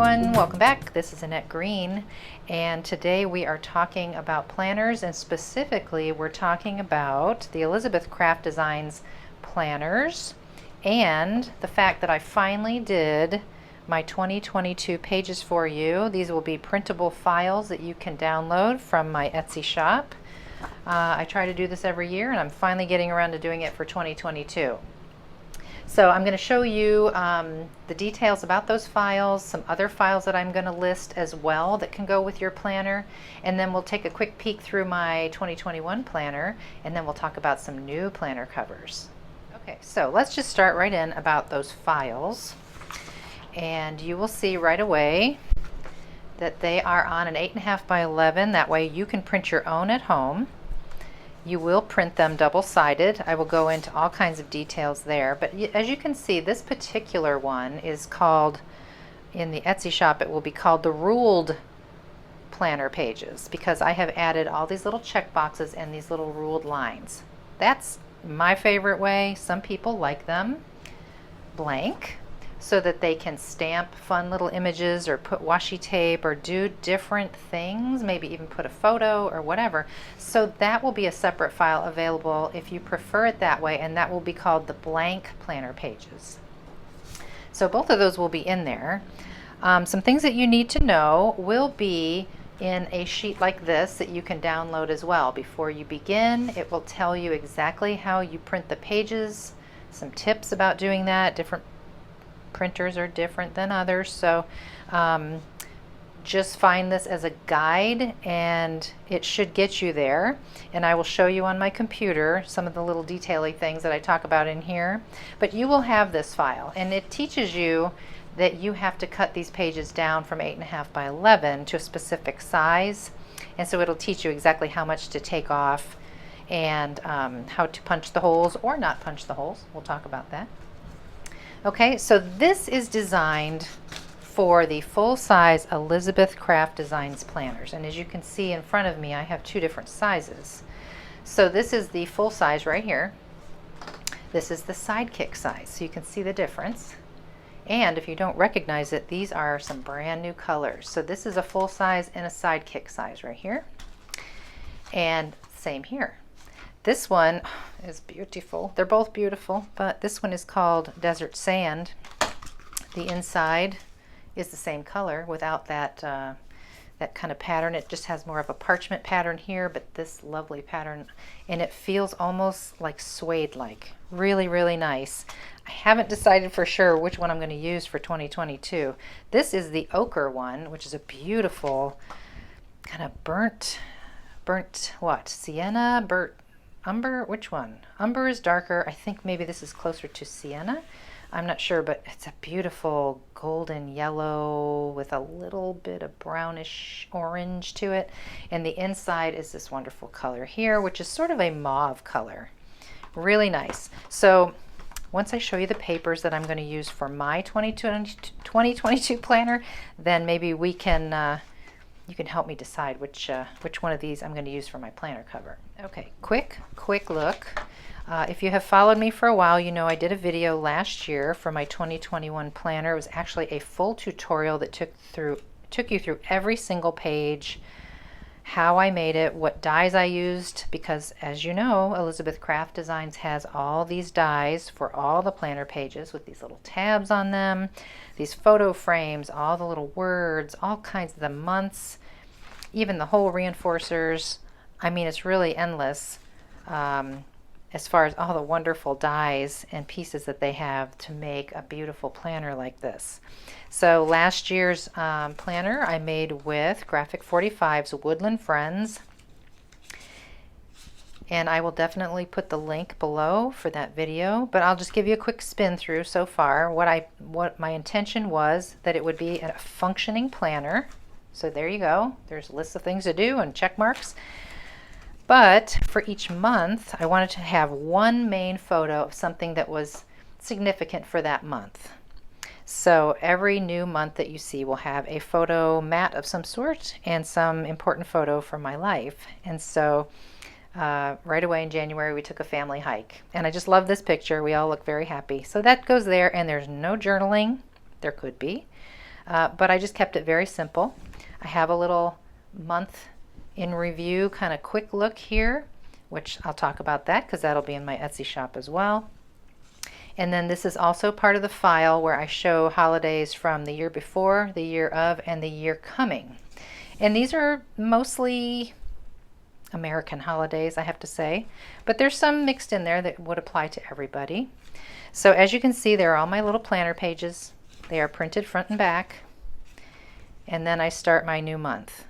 everyone, welcome back. This is Annette Green, and today we are talking about planners, and specifically we're talking about the Elizabeth Craft Designs planners and the fact that I finally did my 2022 pages for you. These will be printable files that you can download from my Etsy shop. I try to do this every year, and I'm finally getting around to doing it for 2022. So I'm going to show you the details about those files, some other files that I'm going to list as well that can go with your planner, and then we'll take a quick peek through my 2021 planner, and then we'll talk about some new planner covers. Okay, so let's just start right in about those files, and you will see right away that they are on an 8.5 by 11. That way you can print your own at home. You will print them double-sided. I will go into all kinds of details there, but as you can see, this particular one is called, in the Etsy shop, it will be called the ruled planner pages, because I have added all these little check boxes and these little ruled lines. That's my favorite way. Some people like them blank, so that they can stamp fun little images or put washi tape or do different things, maybe even put a photo or whatever. So that will be a separate file available if you prefer it that way, and that will be called the blank planner pages. So both of those will be in there. Some things that you need to know will be in a sheet like this that you can download as well. Before you begin, it will tell you exactly how you print the pages, some tips about doing that. Different printers are different than others, so just find this as a guide and it should get you there. And I will show you on my computer some of the little detaily things that I talk about in here, but you will have this file, and it teaches you that you have to cut these pages down from 8.5 by 11 to a specific size, and so it'll teach you exactly how much to take off and how to punch the holes or not punch the holes. We'll talk about that. Okay, so this is designed for the full-size Elizabeth Craft Designs planners, and as you can see in front of me, I have two different sizes. So this is the full size right here. This is the Sidekick size, so you can see the difference. And if you don't recognize it, these are some brand new colors. So this is a full size and a Sidekick size right here, and same here. This one is beautiful. They're both beautiful, but this one is called Desert Sand. The inside is the same color without that that kind of pattern. It just has more of a parchment pattern here, but this lovely pattern, and it feels almost like suede-like. Really, really nice. I haven't decided for sure which one I'm going to use for 2022. This is the Ochre one, which is a beautiful kind of burnt what? Sienna, burnt umber, which one? Umber is darker. I think maybe this is closer to sienna. I'm not sure, but it's a beautiful golden yellow with a little bit of brownish orange to it. And the inside is this wonderful color here, which is sort of a mauve color. Really nice. So once I show you the papers that I'm going to use for my 2022 planner, then maybe we can you can help me decide which one of these I'm going to use for my planner cover. Okay, quick look. If you have followed me for a while, you know I did a video last year for my 2021 planner. It was actually a full tutorial that took you through every single page, how I made it, what dies I used, because as you know, Elizabeth Craft Designs has all these dies for all the planner pages with these little tabs on them, these photo frames, all the little words, all kinds of the months, even the hole reinforcers. I mean, it's really endless as far as all the wonderful dies and pieces that they have to make a beautiful planner like this. So last year's planner I made with Graphic 45's Woodland Friends, and I will definitely put the link below for that video, but I'll just give you a quick spin through so far. What my intention was that it would be a functioning planner. So there you go. There's lists of things to do and check marks. But for each month, I wanted to have one main photo of something that was significant for that month. So every new month that you see will have a photo mat of some sort and some important photo from my life. And so right away in January, we took a family hike. And I just love this picture. We all look very happy. So that goes there, and there's no journaling. There could be. but I just kept it very simple. I have a little month in review kind of quick look here, which I'll talk about that because that'll be in my Etsy shop as well. And then this is also part of the file where I show holidays from the year before, the year of, and the year coming. And these are mostly American holidays, I have to say, but there's some mixed in there that would apply to everybody. So as you can see, there are all my little planner pages. They are printed front and back. And then I start my new month.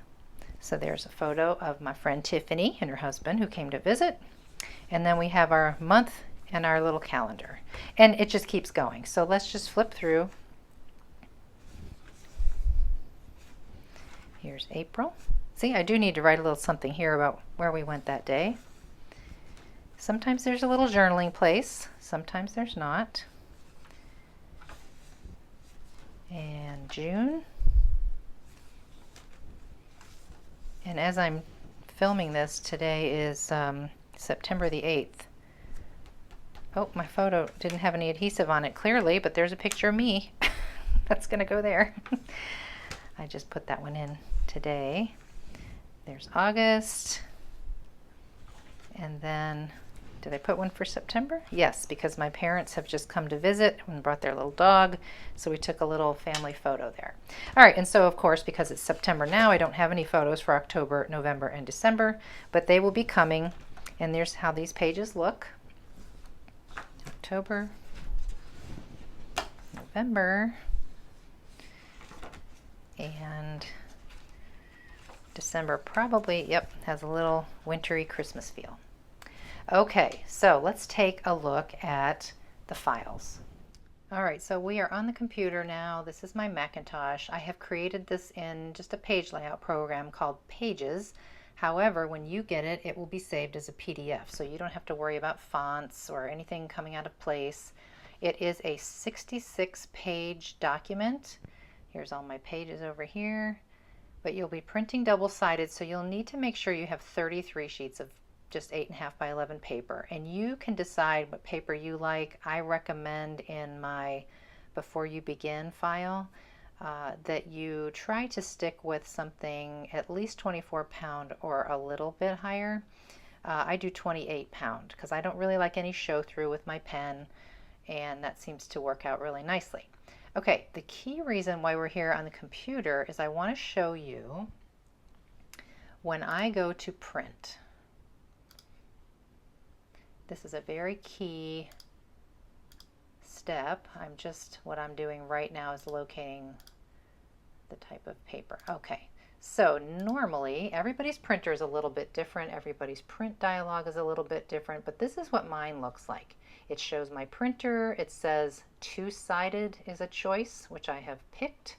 So there's a photo of my friend Tiffany and her husband who came to visit. And then we have our month and our little calendar. And it just keeps going. So let's just flip through. Here's April. See, I do need to write a little something here about where we went that day. Sometimes there's a little journaling place, sometimes there's not. And June. And as I'm filming this, today is September the 8th. Oh, my photo didn't have any adhesive on it clearly, but there's a picture of me. That's going to go there. I just put that one in today. There's August. And then, did I put one for September? Yes, because my parents have just come to visit and brought their little dog, so we took a little family photo there. All right, and so of course, because it's September now, I don't have any photos for October, November, and December, but they will be coming, and there's how these pages look. October, November, and December probably, yep, has a little wintry Christmas feel. Okay, so let's take a look at the files. All right, so we are on the computer now. This is my Macintosh. I have created this in just a page layout program called Pages. However, when you get it, it will be saved as a PDF, so you don't have to worry about fonts or anything coming out of place. It is a 66-page document. Here's all my pages over here. But you'll be printing double-sided, so you'll need to make sure you have 33 sheets of just 8.5 by 11 paper, and you can decide what paper you like. I recommend in my Before You Begin file that you try to stick with something at least 24 pound or a little bit higher. I do 28 pound because I don't really like any show through with my pen, and that seems to work out really nicely. Okay, the key reason why we're here on the computer is I want to show you when I go to print. This is a very key step. What I'm doing right now is locating the type of paper. Okay, so normally everybody's printer is a little bit different. Everybody's print dialog is a little bit different, but this is what mine looks like. It shows my printer. It says two-sided is a choice, which I have picked.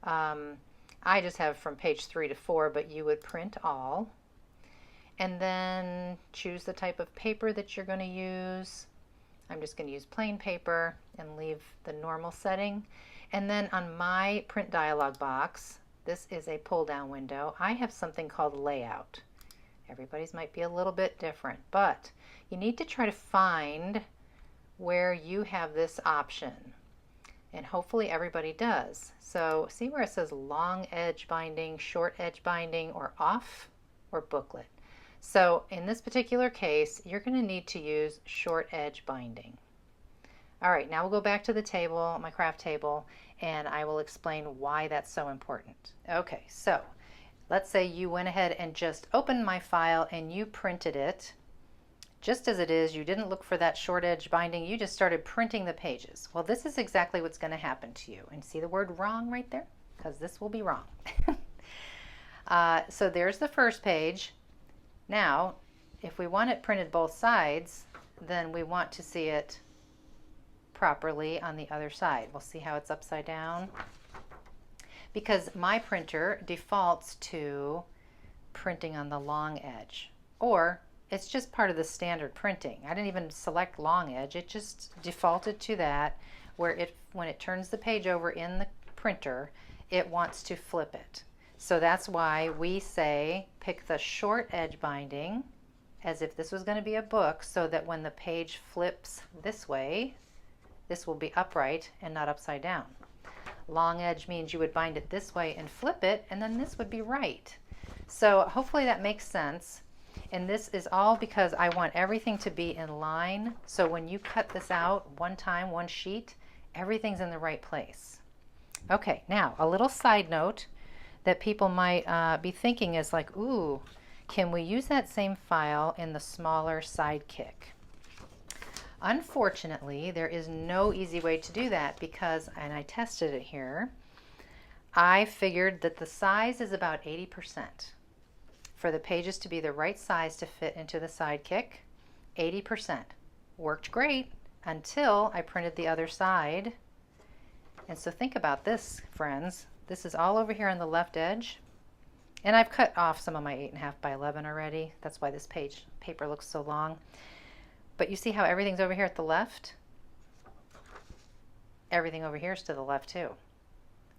I just have from page 3 to 4, but you would print all. And then choose the type of paper that you're going to use. I'm just going to use plain paper and leave the normal setting. And then on my print dialog box, this is a pull down window, I have something called layout. Everybody's might be a little bit different, but you need to try to find where you have this option. And hopefully everybody does. So see where it says long edge binding, short edge binding, or off, or booklet. So in this particular case, you're going to need to use short edge binding. All right, now we'll go back to the table, my craft table, and I will explain why that's so important. Okay, so let's say you went ahead and just opened my file and you printed it just as it is. You didn't look for that short edge binding, you just started printing the pages. Well, this is exactly what's going to happen to you. And see the word wrong right there? Because this will be wrong. So there's the first page. Now, if we want it printed both sides, then we want to see it properly on the other side. We'll see how it's upside down. Because my printer defaults to printing on the long edge, or it's just part of the standard printing. I didn't even select long edge, it just defaulted to that, where when it turns the page over in the printer, it wants to flip it. So that's why we say pick the short edge binding as if this was going to be a book, so that when the page flips this way, this will be upright and not upside down. Long edge means you would bind it this way and flip it, and then this would be right. So hopefully that makes sense. And this is all because I want everything to be in line. So when you cut this out one time, one sheet, everything's in the right place. Okay, now a little side note that people might be thinking is like, ooh, can we use that same file in the smaller Sidekick? Unfortunately, there is no easy way to do that because, and I tested it here, I figured that the size is about 80%. For the pages to be the right size to fit into the Sidekick, 80%. Worked great until I printed the other side. And so think about this, friends. This is all over here on the left edge. And I've cut off some of my 8.5 by 11 already. That's why this paper looks so long. But you see how everything's over here at the left? Everything over here is to the left too,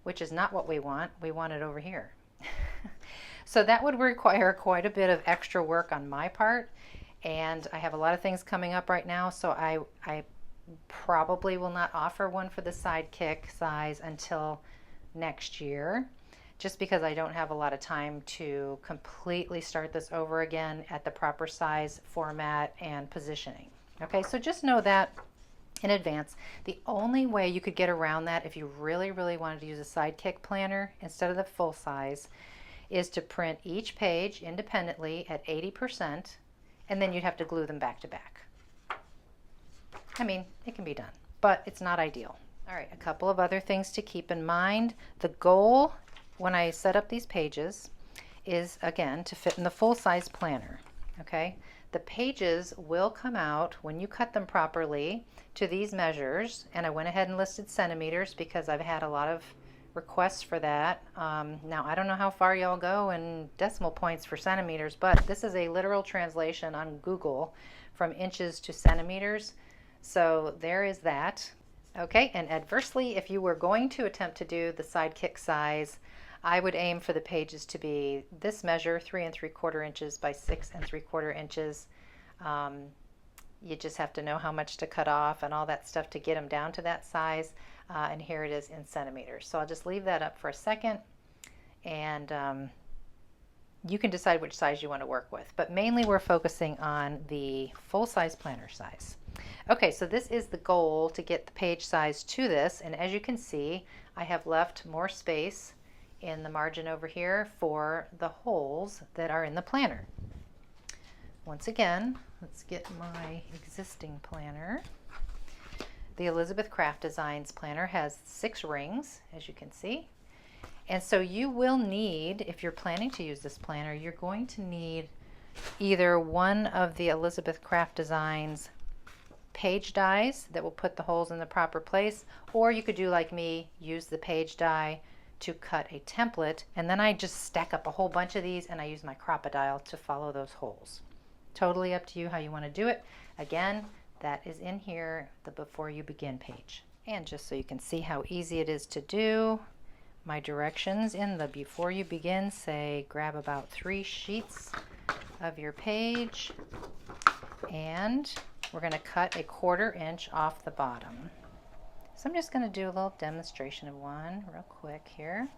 which is not what we want. We want it over here. So that would require quite a bit of extra work on my part. And I have a lot of things coming up right now, so I probably will not offer one for the Sidekick size until next year, just because I don't have a lot of time to completely start this over again at the proper size, format, and positioning. Okay, so just know that in advance. The only way you could get around that if you really, really wanted to use a Sidekick planner instead of the full size is to print each page independently at 80%, and then you'd have to glue them back to back. I mean, it can be done, but it's not ideal. All right, a couple of other things to keep in mind. The goal when I set up these pages is, again, to fit in the full-size planner, okay? The pages will come out when you cut them properly to these measures, and I went ahead and listed centimeters because I've had a lot of requests for that. Now, I don't know how far y'all go in decimal points for centimeters, but this is a literal translation on Google from inches to centimeters. So there is that. Okay, and adversely, if you were going to attempt to do the Sidekick size, I would aim for the pages to be this measure, 3 3/4 inches by 6 3/4 inches. You just have to know how much to cut off and all that stuff to get them down to that size. And here it is in centimeters. So I'll just leave that up for a second, and you can decide which size you want to work with. But mainly we're focusing on the full-size planner size. Okay, so this is the goal, to get the page size to this, and as you can see, I have left more space in the margin over here for the holes that are in the planner. Once again, let's get my existing planner. The Elizabeth Craft Designs planner has 6 rings, as you can see. And so you will need, if you're planning to use this planner, you're going to need either one of the Elizabeth Craft Designs page dies that will put the holes in the proper place, or you could do like me, use the page die to cut a template, and then I just stack up a whole bunch of these and I use my crocodile to follow those holes. Totally up to you how you want to do it. Again, that is in here, the before you begin page. And just so you can see how easy it is to do, my directions in the before you begin say grab about 3 sheets of your page, and we're going to cut a 1/4 inch off the bottom. So I'm just going to do a little demonstration of one real quick here.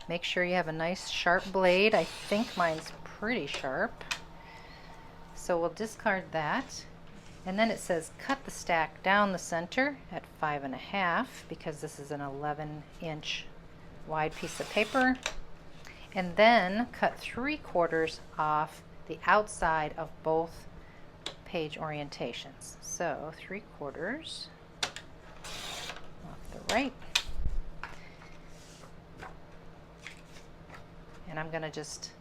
Make sure you have a nice sharp blade. I think mine's pretty sharp. So we'll discard that. And then it says cut the stack down the center at 5.5 because this is an 11-inch wide piece of paper. And then cut 3/4 off the outside of both page orientations. So 3/4 off the right. And I'm going to just,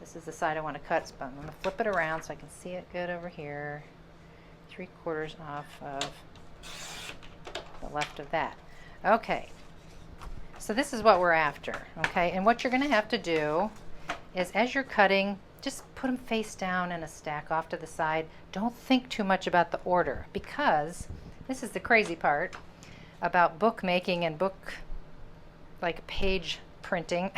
this is the side I want to cut, so I'm going to flip it around so I can see it good over here. 3/4 off of the left of that. Okay, so this is what we're after, okay? And what you're going to have to do is, as you're cutting, just put them face down in a stack off to the side. Don't think too much about the order, because this is the crazy part about bookmaking and book, like, page printing.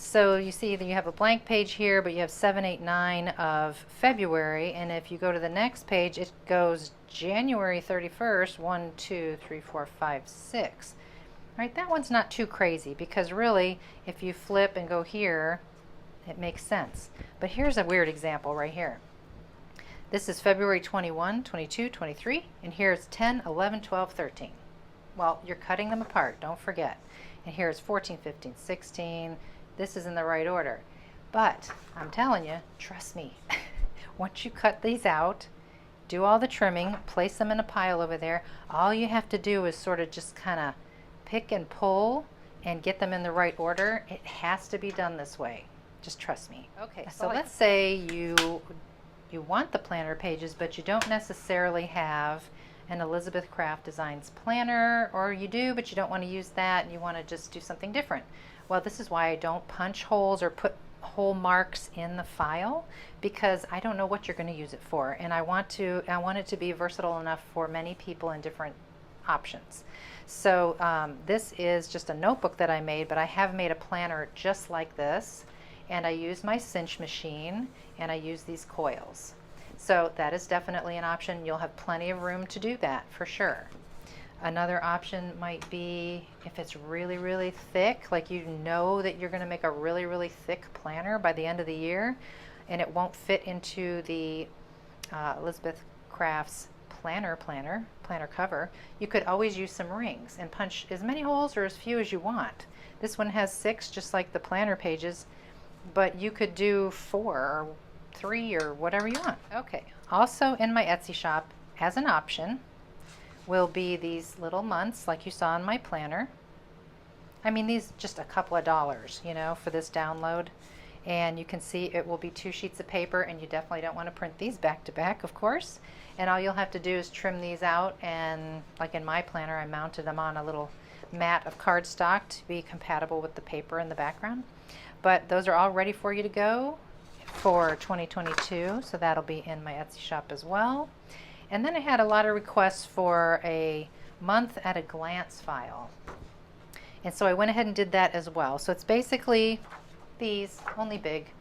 So you see that you have a blank page here, but you have 7, 8, 9 of February, and if you go to the next page, it goes January 31st, 1, 2, 3, 4, 5, 6. Right, that one's not too crazy because really, if you flip and go here, it makes sense. But here's a weird example right here. This is February 21, 22, 23, and here's 10, 11, 12, 13. Well, you're cutting them apart, don't forget. And here's 14, 15, 16. This is in the right order. But I'm telling you, trust me, once you cut these out, do all the trimming, place them in a pile over there, all you have to do is sort of just kind of pick and pull and get them in the right order. It has to be done this way. Just trust me. Okay, so let's say you want the planner pages, but you don't necessarily have an Elizabeth Craft Designs planner, or you do, but you don't want to use that and you want to just do something different. Well, this is why I don't punch holes or put hole marks in the file, because I don't know what you're going to use it for, and I want it to be versatile enough for many people in different options. So this is just a notebook that I made, but I have made a planner just like this, and I use my cinch machine and I use these coils. So that is definitely an option. You'll have plenty of room to do that for sure. Another option might be if it's really, really thick, like you know that you're going to make a really, really thick planner by the end of the year, and it won't fit into the Elizabeth Crafts planner cover. You could always use some rings and punch as many holes or as few as you want. This one has 6, just like the planner pages, but you could do 4 or 3 or whatever you want. Okay, also in my Etsy shop as an option will be these little months like you saw in my planner. I mean, these just a couple of dollars, you know, for this download. And you can see it will be 2 sheets of paper, and you definitely don't want to print these back to back, of course. And all you'll have to do is trim these out, and like in my planner, I mounted them on a little mat of cardstock to be compatible with the paper in the background. But those are all ready for you to go for 2022, so that'll be in my Etsy shop as well. And then I had a lot of requests for a month at a glance file, and so I went ahead and did that as well. So it's basically these, only big,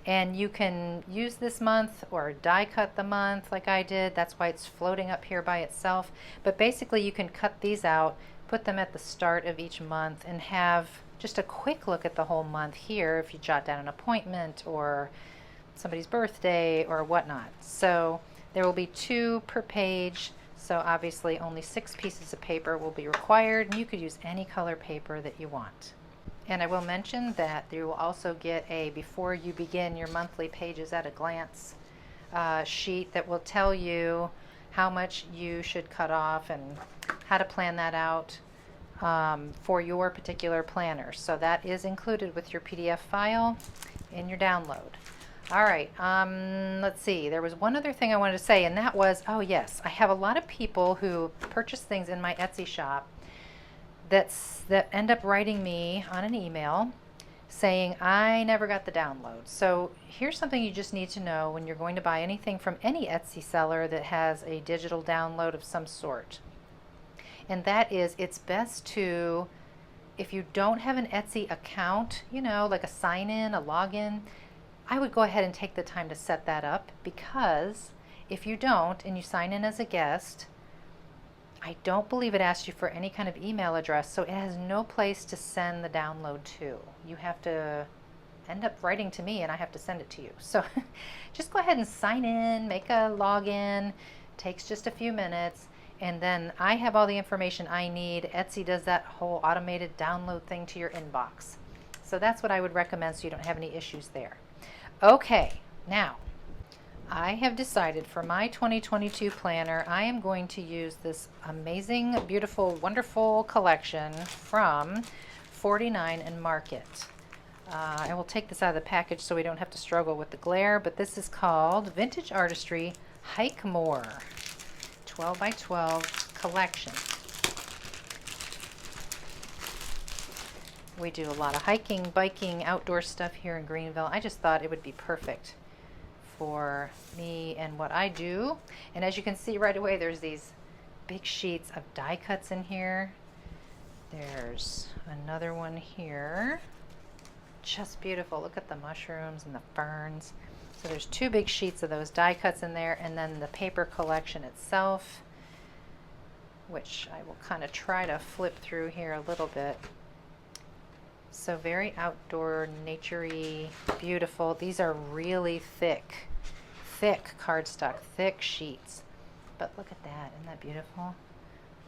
and you can use this month or die cut the month like I did. That's why it's floating up here by itself. But basically you can cut these out, put them at the start of each month, and have just a quick look at the whole month here if you jot down an appointment or somebody's birthday or whatnot. So there will be 2 per page, so obviously only 6 pieces of paper will be required, and you could use any color paper that you want. And I will mention that you will also get a before you begin your monthly pages at a glance sheet that will tell you how much you should cut off and how to plan that out for your particular planner. So that is included with your PDF file in your download. All right, let's see. There was one other thing I wanted to say, and that was, oh yes, I have a lot of people who purchase things in my Etsy shop that end up writing me on an email saying, I never got the download. So here's something you just need to know when you're going to buy anything from any Etsy seller that has a digital download of some sort. And that is, it's best to, if you don't have an Etsy account, you know, like a sign-in, a login, I would go ahead and take the time to set that up, because if you don't and you sign in as a guest, I don't believe it asks you for any kind of email address, so it has no place to send the download to. You have to end up writing to me and I have to send it to you. So just go ahead and sign in, make a login, takes just a few minutes, and then I have all the information I need. Etsy does that whole automated download thing to your inbox. So that's what I would recommend so you don't have any issues there. Okay, now I have decided for my 2022 planner, I am going to use this amazing, beautiful, wonderful collection from 49 and Market. I will take this out of the package so we don't have to struggle with the glare, but this is called Vintage Artistry Hike More 12 by 12 collection. We do a lot of hiking, biking, outdoor stuff here in Greenville. I just thought it would be perfect for me and what I do. And as you can see right away, there's these big sheets of die cuts in here. There's another one here. just beautiful. Look at the mushrooms and the ferns. So there's 2 big sheets of those die cuts in there, and then the paper collection itself, which I will kind of try to flip through here a little bit. So very outdoor, naturey, beautiful. These are really thick cardstock, thick sheets. But look at that, isn't that beautiful?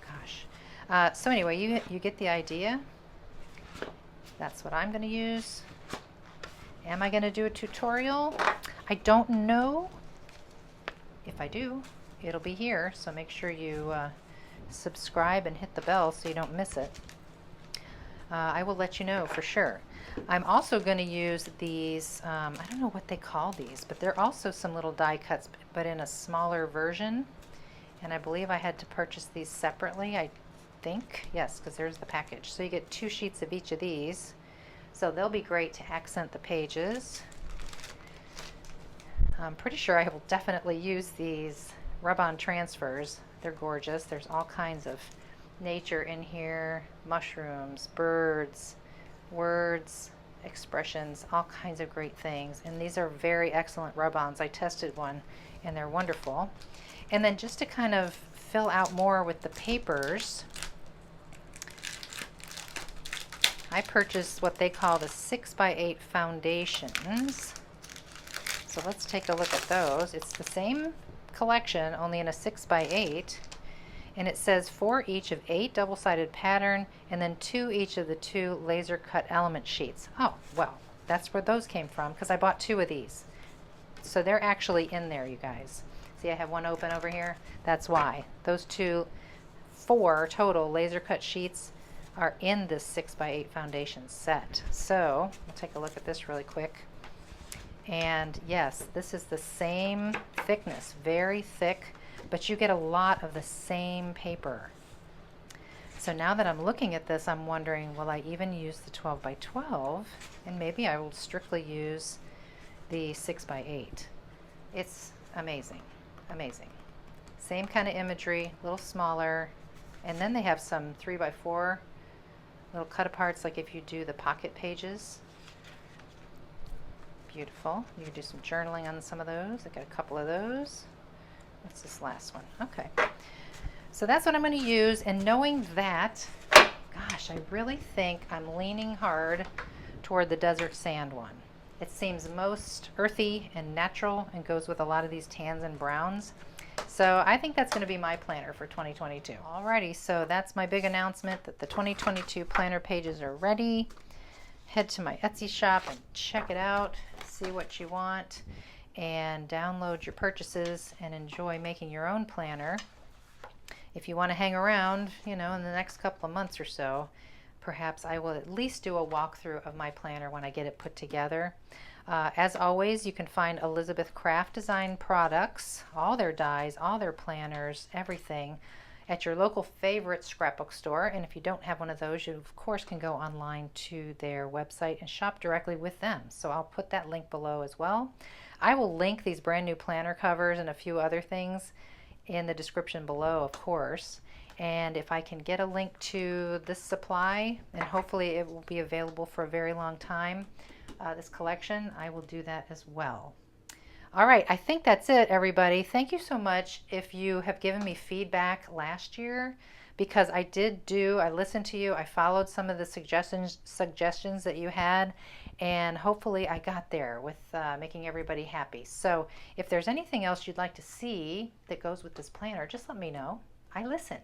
Gosh. So anyway, you get the idea. That's what I'm going to use. Am I going to do a tutorial? I don't know. If I do, it'll be here, so make sure you subscribe and hit the bell so you don't miss it. I will let you know for sure. I'm also going to use these, I don't know what they call these, but they're also some little die cuts, but in a smaller version. And I believe I had to purchase these separately, I think. Yes, because there's the package. So you get 2 sheets of each of these. So they'll be great to accent the pages. I'm pretty sure I will definitely use these rub-on transfers. They're gorgeous. There's all kinds of nature in here, mushrooms, birds, words, expressions, all kinds of great things. And these are very excellent rub-ons. I tested one and they're wonderful. And then just to kind of fill out more with the papers, I purchased what they call the 6x8 foundations. So let's take a look at those. It's the same collection, only in a 6x8. And it says 4 each of 8 double-sided pattern, and then 2 each of the 2 laser cut element sheets. Oh, well, that's where those came from, because I bought 2 of these. So they're actually in there, you guys. See, I have one open over here. That's why. Those 4 total laser cut sheets are in this 6x8 foundation set. So we'll take a look at this really quick. And yes, this is the same thickness, very thick, but you get a lot of the same paper. So now that I'm looking at this, I'm wondering, will I even use the 12x12? And maybe I will strictly use the 6x8. It's amazing, amazing. Same kind of imagery, a little smaller. And then they have some 3x4 little cut aparts, like if you do the pocket pages. Beautiful. You can do some journaling on some of those. I got a couple of those. What's this last one? Okay. So that's what I'm going to use. And knowing that, gosh, I really think I'm leaning hard toward the desert sand one. It seems most earthy and natural and goes with a lot of these tans and browns. So I think that's going to be my planner for 2022. Alrighty, so that's my big announcement that the 2022 planner pages are ready. Head to my Etsy shop and check it out, see what you want, and download your purchases and enjoy making your own planner. If you want to hang around, in the next couple of months or so, perhaps I will at least do a walkthrough of my planner when I get it put together. As always, you can find Elizabeth Craft Design products, all their dies, all their planners, everything, at your local favorite scrapbook store. And if you don't have one of those, you of course can go online to their website and shop directly with them. So I'll put that link below as well. I will link these brand new planner covers and a few other things in the description below, of course. And if I can get a link to this supply, and hopefully it will be available for a very long time, this collection, I will do that as well. All right, I think that's it, everybody. Thank you so much if you have given me feedback last year, because I listened to you, I followed some of the suggestions that you had, and hopefully I got there with making everybody happy. So if there's anything else you'd like to see that goes with this planner, just let me know. I listen.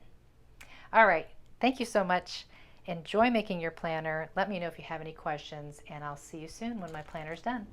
All right, thank you so much. Enjoy making your planner. Let me know if you have any questions, and I'll see you soon when my planner's done.